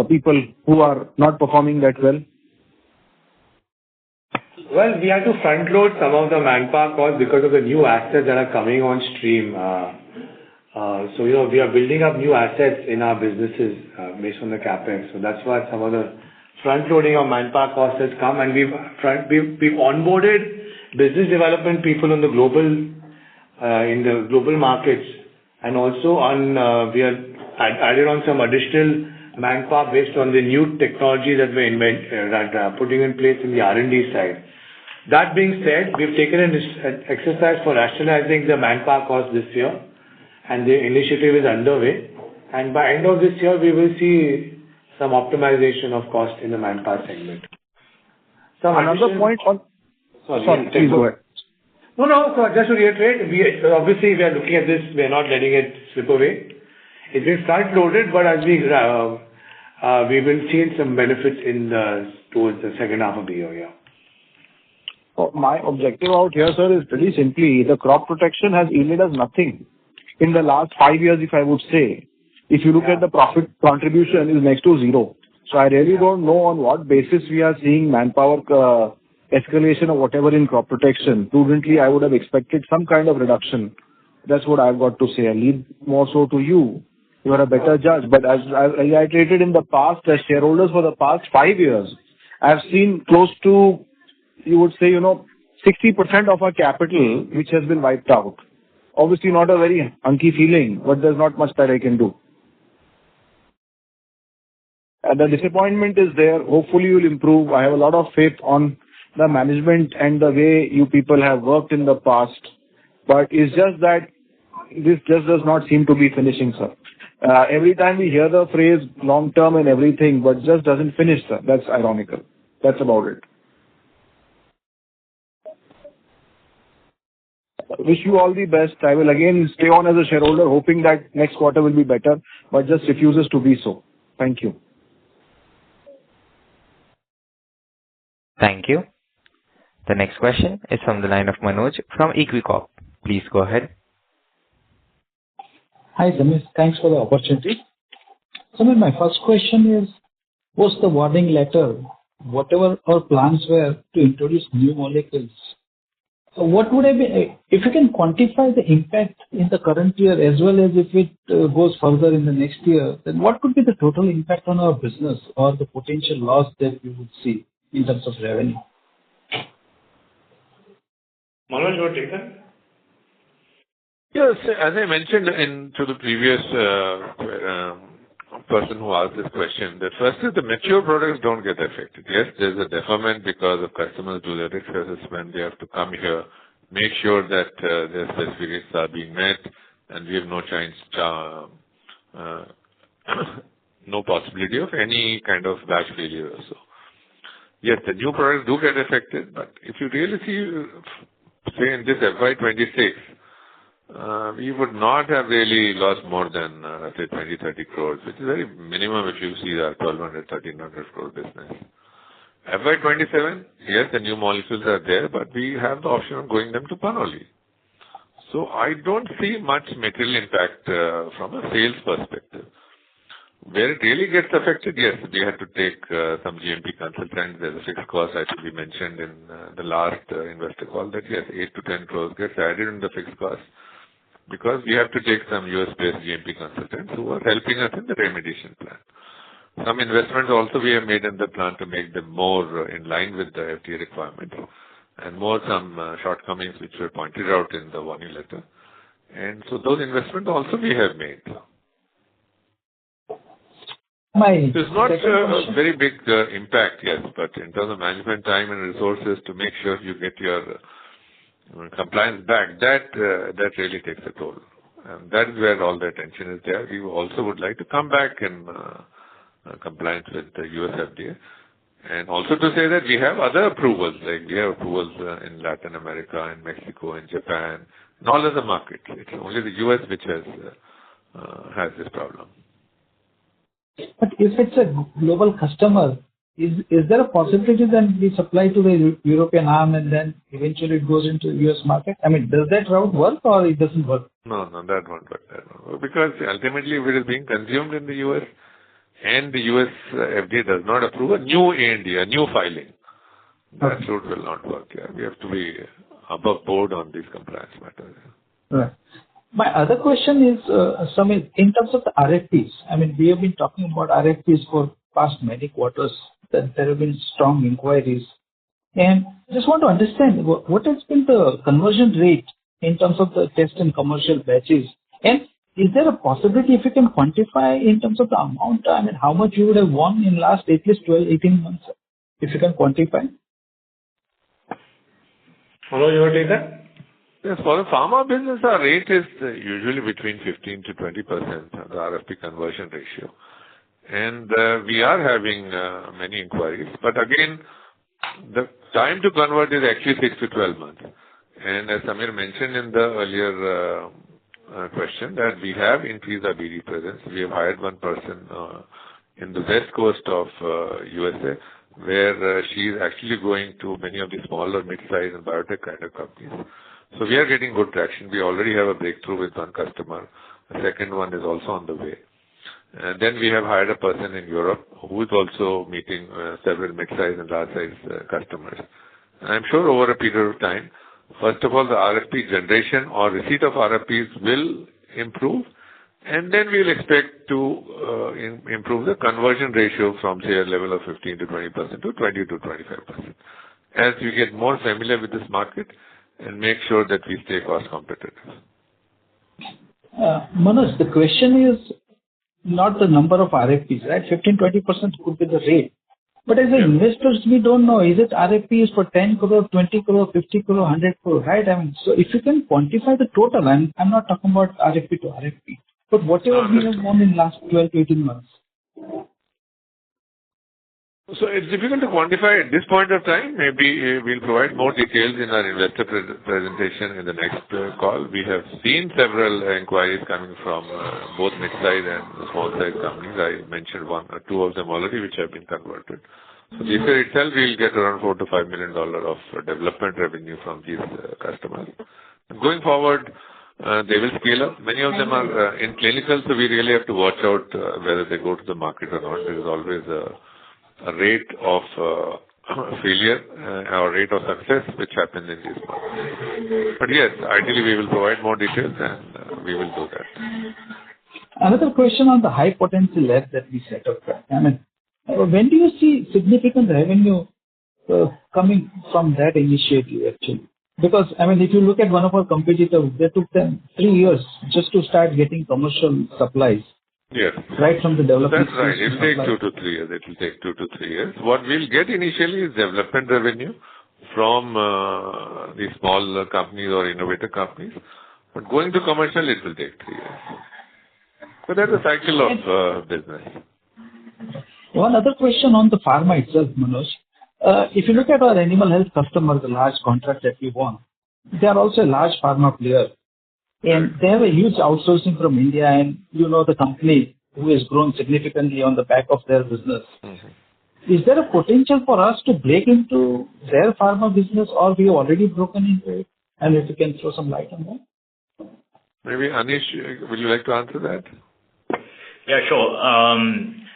people who are not performing that well. Well, we had to front load some of the manpower costs because of the new assets that are coming on stream. So, we are building up new assets in our businesses based on the CapEx. So that's why some of the front loading of manpower costs has come, and we've onboarded business development people in the global markets, and also we are added on some additional manpower based on the new technology that we're putting in place in the R&D side. That being said, we've taken an exercise for rationalizing the manpower cost this year, and the initiative is underway. And by end of this year, we will see some optimization of cost in the manpower segment. Another point on... Sorry, please go ahead. No. So just to reiterate, obviously we are looking at this. We are not letting it slip away. It's been front loaded, but as we will see some benefits towards the second half of the year. Yeah. My objective out here, sir, is pretty simply the crop protection has yielded us nothing in the last 5 years, if I would say. If you look at the profit contribution, is next to 0. So I really don't know on what basis we are seeing manpower escalation or whatever in crop protection. Prudently, I would have expected some kind of reduction. That's what I've got to say. I leave more so to you. You are a better judge. But as I reiterated in the past, as shareholders for the past 5 years, I've seen close to, you would say, 60% of our capital, which has been wiped out. Obviously not a very hunky feeling, but there's not much that I can do. And the disappointment is there. Hopefully you'll improve. I have a lot of faith on the management and the way you people have worked in the past. But it's just that this just does not seem to be finishing, sir. Every time we hear the phrase long term and everything, but just doesn't finish, sir. That's ironical. That's about it. Wish you all the best. I will again stay on as a shareholder, hoping that next quarter will be better, but just refuses to be so. Thank you. Thank you. The next question is from the line of Manoj from Equicorp. Please go ahead. Hi, Samir. Thanks for the opportunity. Samir, my first question is, post the warning letter, whatever our plans were to introduce new molecules, so what would have been, if you can quantify the impact in the current year as well as if it goes further in the next year, then what could be the total impact on our business or the potential loss that we would see in terms of revenue? Manoj, you want to take that? Yes, as I mentioned to the previous person who asked this question, that first is the mature products don't get affected. Yes, there's a deferment because of customers do their risk assessment. They have to come here, make sure that their specifications are being met, and we have no chance, no possibility of any kind of batch failure or so. Yes, the new products do get affected, but if you really see, say in this FY26, we would not have really lost more than, say, 20-30 crores, which is very minimum if you see the 1,200-1,300 crore business. FY27, yes, the new molecules are there, but we have the option of going them to Panoli. So I don't see much material impact from a sales perspective. Where it really gets affected, yes, we had to take some GMP consultants. There's a fixed cost, I think we mentioned in the last investor call that yes, 8 to 10 crores gets added in the fixed cost because we have to take some US-based GMP consultants who are helping us in the remediation plan. Some investments also we have made in the plan to make them more in line with the FDA requirements and more some shortcomings which were pointed out in the warning letter. And so those investments also we have made. It's not a very big impact, yes, but in terms of management time and resources to make sure you get your compliance back, that really takes a toll. And that is where all the attention is there. We also would like to come back in compliance with the US FDA. And also to say that we have other approvals, like we have approvals in Latin America, in Mexico, in Japan, in all other markets. It's only the US which has this problem. But if it's a global customer, is there a possibility that we supply to the European arm and then eventually it goes into the US market? I mean, does that route work or it doesn't work? No, that won't work. Because ultimately if it is being consumed in the US and the US FDA does not approve a new ANDA, a new filing, that route will not work. Yeah. We have to be above board on these compliance matters. Yeah. Right. My other question is, Samir, in terms of the RFPs, I mean, we have been talking about RFPs for past many quarters, that there have been strong inquiries. And I just want to understand, what has been the conversion rate in terms of the test and commercial batches? And is there a possibility, if you can quantify in terms of the amount, I mean, how much you would have won in last at least 12, 18 months, if you can quantify? Manoj, you want to take that? Yes, for the pharma business, our rate is usually between 15 to 20%, the RFP conversion ratio. And we are having many inquiries. But again, the time to convert is actually 6 to 12 months. And as Samir mentioned in the earlier question, that we have increased our BD presence. We have hired one person in the west coast of USA, where she is actually going to many of the smaller, mid-size and biotech kind of companies. So we are getting good traction. We already have a breakthrough with one customer. The second one is also on the way. And then we have hired a person in Europe who is also meeting several mid-size and large-size customers. And I'm sure over a period of time, first of all, the RFP generation or receipt of RFPs will improve. And then we'll expect to improve the conversion ratio from, say, a level of 15 to 20% to 20 to 25%. As we get more familiar with this market, and make sure that we stay cost competitive. Manoj, the question is not the number of RFPs, right? 15-20% could be the rate. But as investors, we don't know, is it RFPs for 10 crore, 20 crore, 50 crore, 100 crore, right? I mean, so if you can quantify the total, I'm not talking about RFP to RFP, but whatever we have won in last 12 to 18 months. So it's difficult to quantify at this point of time. Maybe we'll provide more details in our investor presentation in the next call. We have seen several inquiries coming from both mid-size and small-size companies. I mentioned one or two of them already, which have been converted. So this year itself, we'll get around $4 to $5 million of development revenue from these customers. And going forward, they will scale up. Many of them are in clinical, so we really have to watch out whether they go to the market or not. There is always a rate of failure or rate of success which happens in these markets. But yes, ideally we will provide more details and we will do that. Another question on the high potential lab that we set up. I mean, when do you see significant revenue coming from that initiative actually? Because, I mean, if you look at one of our competitors, they took them 3 years just to start getting commercial supplies. Yes. Right from the development. That's right. It will take 2 to 3 years. It will take 2 to 3 years. What we'll get initially is development revenue from the small companies or innovator companies. But going to commercial, it will take 3 years. So that's a cycle of business. One other question on the pharma itself, Manoj. If you look at our animal health customers, the large contract that we won, they are also a large pharma player. And they have a huge outsourcing from India, and you know the company who has grown significantly on the back of their business. Mm-hmm. Is there a potential for us to break into their pharma business, or we have already broken into it? And if you can throw some light on that. Maybe Anish, would you like to answer that? Yeah, sure.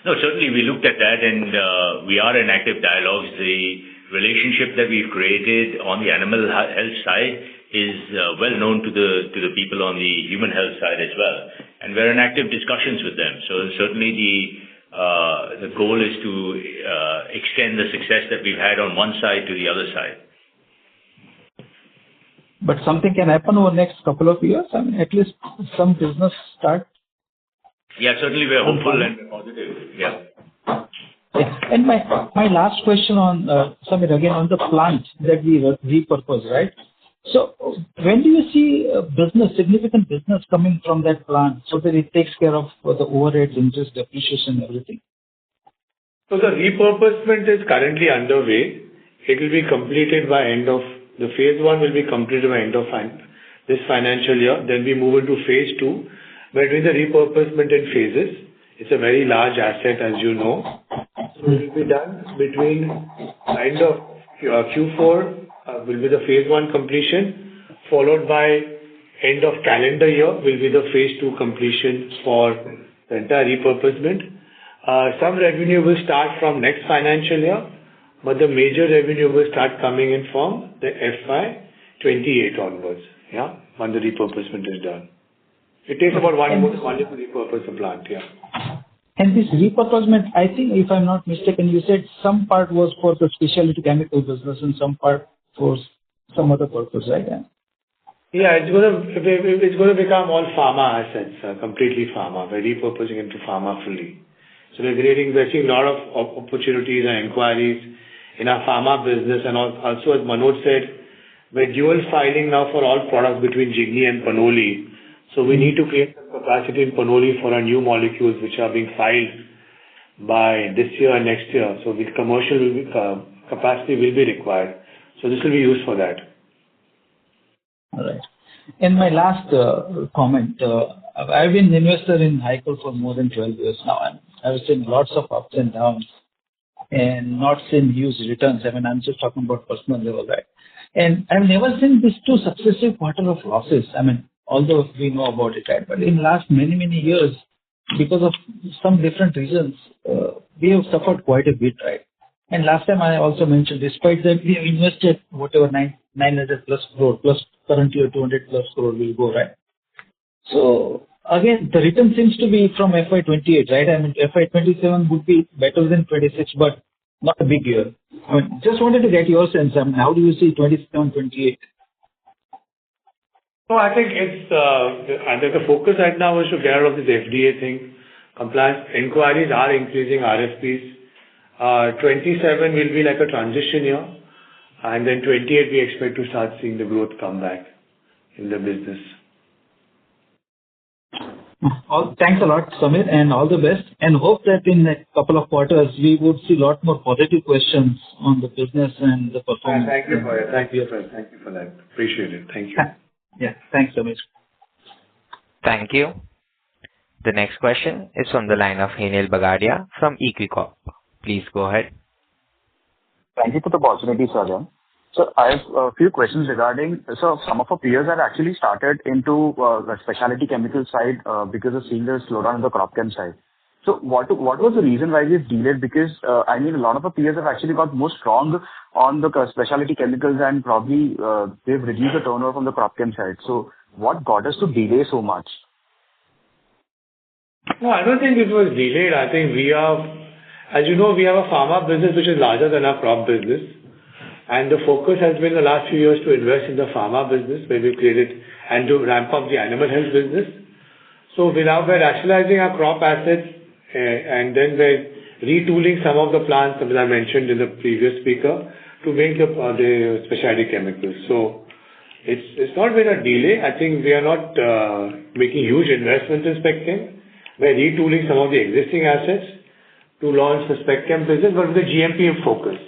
No, certainly we looked at that and we are in active dialogues. The relationship that we've created on the animal health side is well known to the people on the human health side as well. And we're in active discussions with them. So certainly the goal is to extend the success that we've had on one side to the other side. But something can happen over the next couple of years? I mean, at least some business start? Yeah, certainly we're hopeful and positive. Yeah. And my last question on, Samir, again, on the plant that we repurpose, right? So when do you see significant business coming from that plant so that it takes care of the overheads, interest, depreciation, everything? So the repurposement is currently underway. It will be completed by the phase 1 will be completed by end of this financial year. Then we move into phase 2. We're doing the repurposement in phases. It's a very large asset, as you know. So it will be done between end of Q4 will be the phase 1 completion, followed by end of calendar year will be the phase 2 completion for the entire repurposement. Some revenue will start from next financial year, but the major revenue will start coming in from the FY 28 onwards, yeah, when the repurposement is done. It takes about 1 year to repurpose the plant, yeah. And this repurposement, I think, if I'm not mistaken, you said some part was for the specialty chemical business and some part for some other purpose, right? Yeah, it's going to become all pharma assets, completely pharma. We're repurposing into pharma fully. So we're seeing a lot of opportunities and inquiries in our pharma business, and also, as Manoj said, we're dual filing now for all products between Jigni and Panoli. So we need to create some capacity in Panoli for our new molecules which are being filed by this year and next year. So the commercial capacity will be required. So this will be used for that. All right. And my last comment, I've been an investor in Hikal for more than 12 years now, and I've seen lots of ups and downs and not seen huge returns. I mean, I'm just talking about personal level, right? And I've never seen these 2 successive quarters of losses. I mean, although we know about it, right? But in last many years, because of some different reasons, we have suffered quite a bit, right? And last time I also mentioned, despite that we have invested whatever 900 plus crore, plus currently 200 plus crore will go, right? So again, the return seems to be from FY28, right? I mean, FY27 would be better than 26, but not a big year. I mean, just wanted to get your sense. I mean, how do you see 27, 28? So I think the focus right now is to get out of this FDA thing. Compliance inquiries are increasing, RFPs. 27 will be like a transition year, and then 28 we expect to start seeing the growth come back in the business. Thanks a lot, Samir, and all the best. And hope that in a couple of quarters we would see a lot more positive questions on the business and the performance. Thank you for that. Appreciate it. Thank you. Yeah, thanks, Samir. Thank you. The next question is from the line of Henil Bagadia from Equicorp. Please go ahead. Thank you for the opportunity, Sajan. So I have a few questions regarding, so some of our peers have actually started into the specialty chemical side because of seeing the slowdown in the crop chem side. So what was the reason why we've delayed? Because I mean, a lot of our peers have actually got more strong on the specialty chemicals and probably they've reduced the turnover from the crop chem side. So what got us to delay so much? No, I don't think it was delayed. I think we are, as you know, we have a pharma business which is larger than our crop business. And the focus has been the last few years to invest in the pharma business, where we created and to ramp up the animal health business. So we're rationalizing our crop assets, and then we're retooling some of the plants, as I mentioned in the previous speaker, to make the specialty chemicals. So it's not been a delay. I think we are not making huge investments in spec chem. We're retooling some of the existing assets to launch the spec chem business, but with the GMP focus.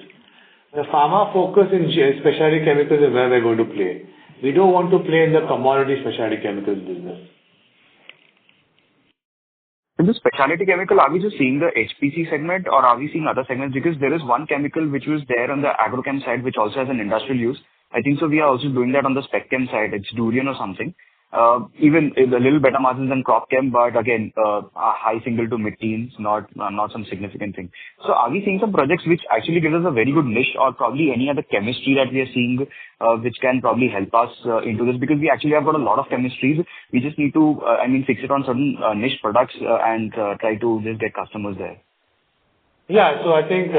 The pharma focus in specialty chemicals is where we're going to play. We don't want to play in the commodity specialty chemicals business. In the specialty chemical, are we just seeing the HPC segment or are we seeing other segments? Because there is one chemical which was there on the agrochem side, which also has an industrial use. I think so we are also doing that on the spec chem side. It's durian or something. Even a little better margins than crop chem, but again, a high single to mid-teens, not some significant thing. So are we seeing some projects which actually give us a very good niche or probably any other chemistry that we are seeing, which can probably help us into this? Because we actually have got a lot of chemistries. We just need to, fix it on certain niche products and try to just get customers there. Yeah, so I think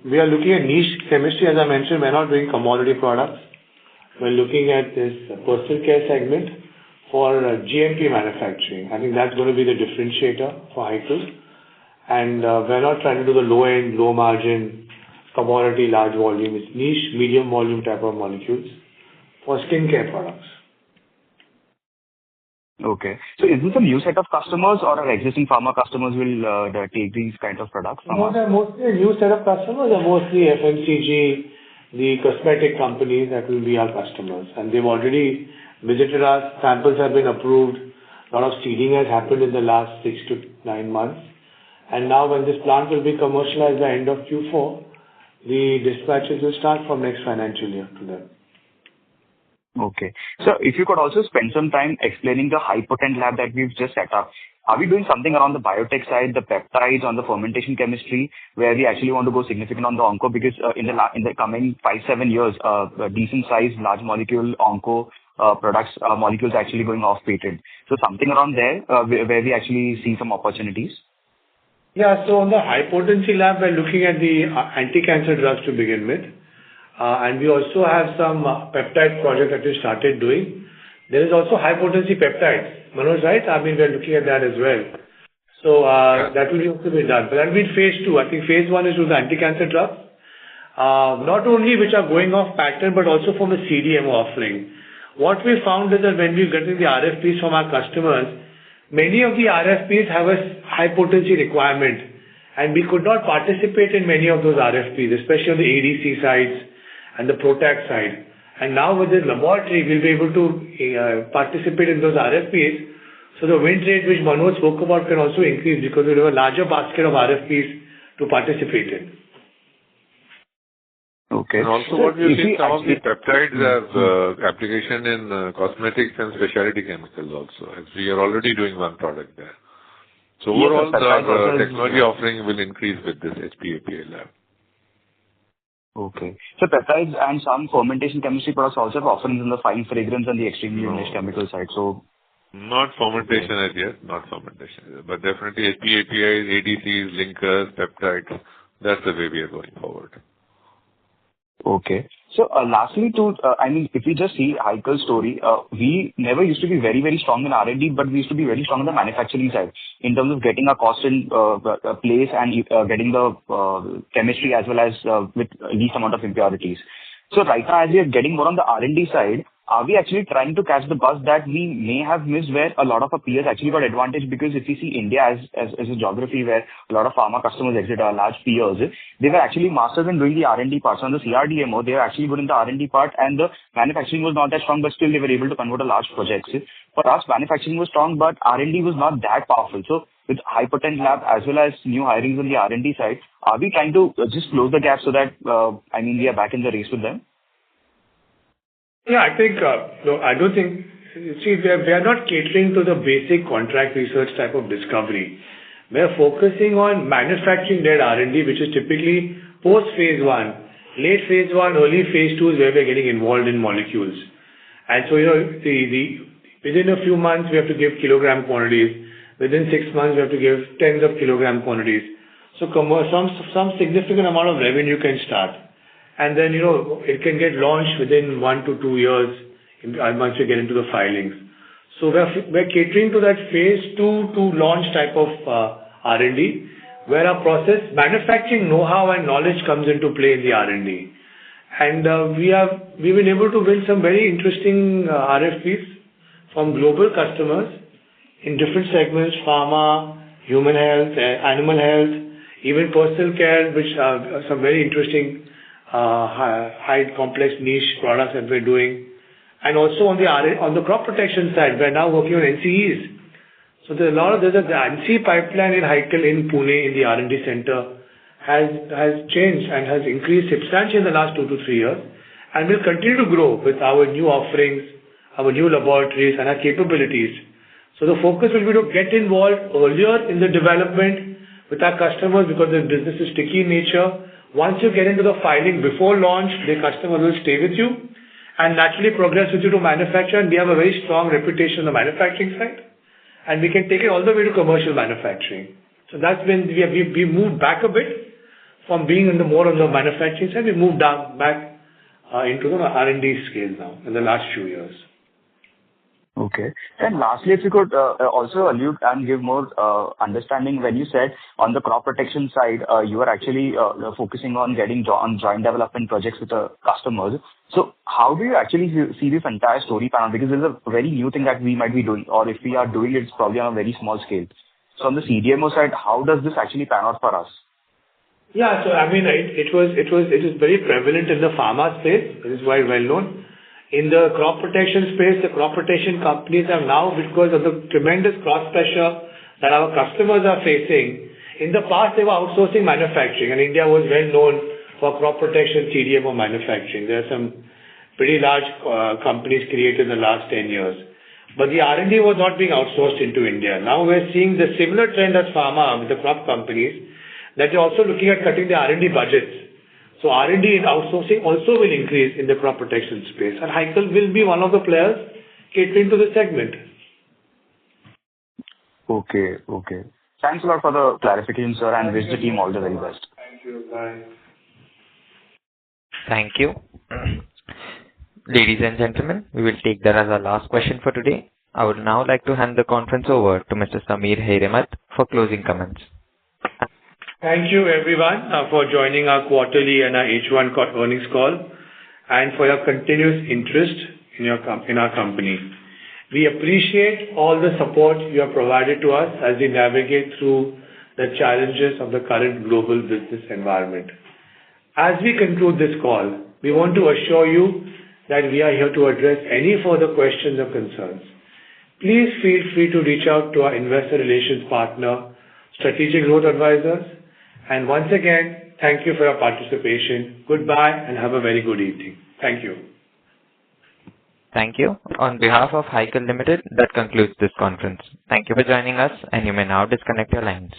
we are looking at niche chemistry. As I mentioned, we're not doing commodity products. We're looking at this personal care segment for GMP manufacturing. I think that's going to be the differentiator for Hikal. And we're not trying to do the low-end, low-margin, commodity, large volume. It's niche, medium volume type of molecules for skincare products. Okay. So is this a new set of customers or our existing pharma customers will take these kind of products from us? They're mostly a new set of customers. They're mostly FMCG, the cosmetic companies that will be our customers. And they've already visited us. Samples have been approved. A lot of seeding has happened in the last 6 to 9 months. And now when this plant will be commercialized by end of Q4, the dispatches will start from next financial year to them. Okay. So if you could also spend some time explaining the high potent lab that we've just set up. Are we doing something around the biotech side, the peptides, on the fermentation chemistry, where we actually want to go significant on the onco? Because in the coming 5-7 years, decent size, large molecule onco products, molecules actually going off patent. So something around there where we actually see some opportunities? Yeah, so on the high potency lab, we're looking at the anti-cancer drugs to begin with. And we also have some peptide project that we started doing. There is also high potency peptides. Manoj, right? I mean, we're looking at that as well. So that will also be done. But that will be phase 2. I think phase 1 is with the anti-cancer drugs. Not only which are going off patent, but also from a CDMO offering. What we found is that when we get the RFPs from our customers, many of the RFPs have a high potency requirement, and we could not participate in many of those RFPs, especially on the ADC sides and the PROTAC side. And now with this laboratory, we'll be able to participate in those RFPs. So the win rate which Manoj spoke about can also increase because we have a larger basket of RFPs to participate in. Okay. And also what we've seen, some of the peptides have application in cosmetics and specialty chemicals also. As we are already doing one product there. So overall, the technology offering will increase with this HPAPI lab. Okay. So peptides and some fermentation chemistry products also have offerings in the fine fragrance and the extremely niche chemical side. So not fermentation as yet, but definitely HPAPIs, ADCs, linkers, peptides. That's the way we are going forward. Okay. So lastly, if we just see Hikal's story, we never used to be very, very strong in R&D, but we used to be very strong on the manufacturing side in terms of getting our cost in place and getting the chemistry as well as with least amount of impurities. So right now, as we are getting more on the R&D side, are we actually trying to catch the bus that we may have missed where a lot of our peers actually got advantage? Because if we see India as a geography where a lot of pharma customers exit our large peers, they were actually masters in doing the R&D parts. On the CRDMO, they were actually good in the R&D part and the manufacturing was not that strong, but still they were able to convert a large projects. For us, manufacturing was strong, but R&D was not that powerful. So with high potent lab as well as new hirings on the R&D side, are we trying to just close the gap so that, we are back in the race with them? Yeah, I think, no, I don't think. See, we are not catering to the basic contract research type of discovery. We are focusing on manufacturing-led R&D, which is typically post-phase 1, late phase 1, early phase 2 is where we are getting involved in molecules. And so, within a few months, we have to give kilogram quantities. Within 6 months, we have to give tens of kilogram quantities. So some significant amount of revenue can start. And then, it can get launched within 1 to 2 years once you get into the filings. So we're catering to that phase 2 to launch type of R&D, where our process manufacturing know-how and knowledge comes into play in the R&D. And we've been able to win some very interesting RFPs from global customers in different segments: pharma, human health, animal health, even personal care, which are some very interesting high complex niche products that we're doing. And also on the crop protection side, we're now working on NCEs. So there's the NCE pipeline in Hikal in Pune in the R&D center has changed and has increased substantially in the last 2 to 3 years, and will continue to grow with our new offerings, our new laboratories, and our capabilities. So the focus will be to get involved earlier in the development with our customers, because the business is sticky in nature. Once you get into the filing before launch, the customer will stay with you and naturally progress with you to manufacture. And we have a very strong reputation on the manufacturing side, and we can take it all the way to commercial manufacturing. So that's when we moved back a bit from being more on the manufacturing side. We moved back into the R&D scale now in the last few years. Okay. And lastly, if you could also allude and give more understanding, when you said on the crop protection side, you are actually focusing on getting on joint development projects with the customers. So how do you actually see this entire story pan out? Because this is a very new thing that we might be doing, or if we are doing it, it's probably on a very small scale. So on the CDMO side, how does this actually pan out for us? Yeah, so it is very prevalent in the pharma space. It is quite well known. In the crop protection space, the crop protection companies have now, because of the tremendous cost pressure that our customers are facing, in the past they were outsourcing manufacturing, and India was well known for crop protection CDMO manufacturing. There are some pretty large companies created in the last 10 years. But the R&D was not being outsourced into India. Now we're seeing the similar trend as pharma with the crop companies, that they're also looking at cutting the R&D budgets. So R&D in outsourcing also will increase in the crop protection space, and Hikal will be one of the players catering to the segment. Okay. Thanks a lot for the clarification, sir, and wish the team all the very best. Thank you. Bye. Thank you. Ladies and gentlemen, we will take that as our last question for today. I would now like to hand the conference over to Mr. Samir Hiremat for closing comments. Thank you, everyone, for joining our quarterly and our H1 earnings call, and for your continuous interest in our company. We appreciate all the support you have provided to us as we navigate through the challenges of the current global business environment. As we conclude this call, we want to assure you that we are here to address any further questions or concerns. Please feel free to reach out to our investor relations partner, Strategic Growth Advisors. And once again, thank you for your participation. Goodbye and have a very good evening. Thank you. Thank you. On behalf of Hikal Limited, that concludes this conference. Thank you for joining us, and you may now disconnect your lines.